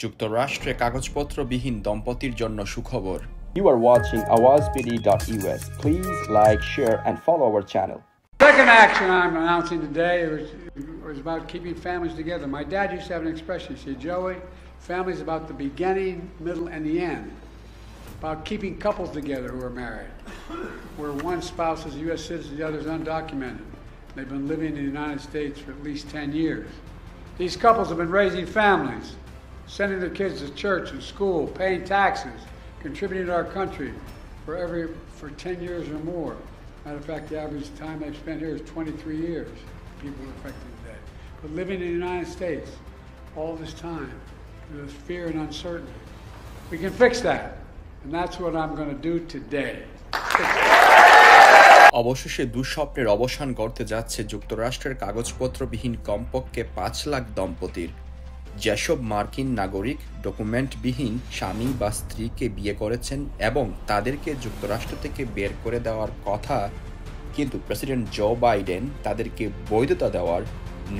যুক্তরাষ্ট্রে কাগজপত্রবিহীন দম্পতির জন্য সুখবর। You are watching awazpd.us. Please like, share, and follow our channel. Second action I'm announcing today was about keeping families together. My dad used to have an expression. He said, Joey, family's about the beginning, middle, and the end. About keeping couples together who are married, where one spouse is a U.S. citizen, the other is undocumented. They've been living in the United States for at least 10 years. These couples have been raising families, sending their kids to church and school, paying taxes, contributing to our country for 10 years or more. Matter of fact, the average time they've spent here is 23 years, people are affected today. But living in the United States all this time, with fear and uncertainty. We can fix that, and that's what I'm going to do today. অবশেষে দুঃস্বপ্নের অবসান ঘটতে যাচ্ছে যুক্তরাষ্ট্রের কাগজপত্রবিহীন কমপক্ষে 5 লাখ দম্পতির। যেসব মার্কিন নাগরিক ডকুমেন্টবিহীন স্বামী বা স্ত্রীকে বিয়ে করেছেন এবং তাদেরকে যুক্তরাষ্ট্র থেকে বের করে দেওয়ার কথা, কিন্তু প্রেসিডেন্ট জো বাইডেন তাদেরকে বৈধতা দেওয়ার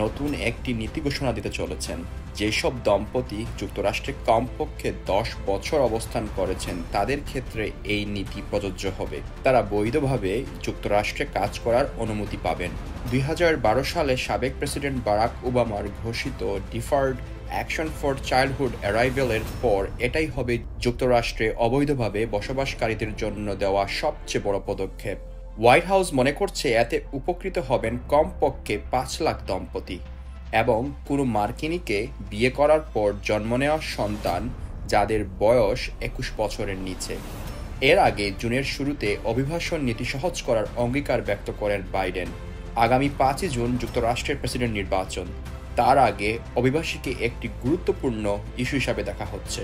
নতুন একটি নীতি ঘোষণা দিতে চলেছেন। যেসব দম্পতি যুক্তরাষ্ট্রে কমপক্ষে 10 বছর অবস্থান করেছেন তাদের ক্ষেত্রে এই নীতি প্রযোজ্য হবে। তারা বৈধভাবে যুক্তরাষ্ট্রে কাজ করার অনুমতি পাবেন। 2012 সালে সাবেক প্রেসিডেন্ট বারাক ওবামার ঘোষিত ডিফার্ড অ্যাকশন ফর চাইল্ডহুড অ্যারাইভেলের পর এটাই হবে যুক্তরাষ্ট্রে অবৈধভাবে বসবাসকারীদের জন্য দেওয়া সবচেয়ে বড় পদক্ষেপ। হোয়াইট হাউস মনে করছে এতে উপকৃত হবেন কমপক্ষে 5 লাখ দম্পতি এবং কোনো মার্কিনীকে বিয়ে করার পর জন্ম নেওয়া সন্তান যাদের বয়স 21 বছরের নিচে। এর আগে জুনের শুরুতে অভিবাসন নীতি সহজ করার অঙ্গীকার ব্যক্ত করেন বাইডেন। আগামী 5 জুন যুক্তরাষ্ট্রের প্রেসিডেন্ট নির্বাচন। তার আগে অভিবাসীকে একটি গুরুত্বপূর্ণ ইস্যু হিসাবে দেখা হচ্ছে।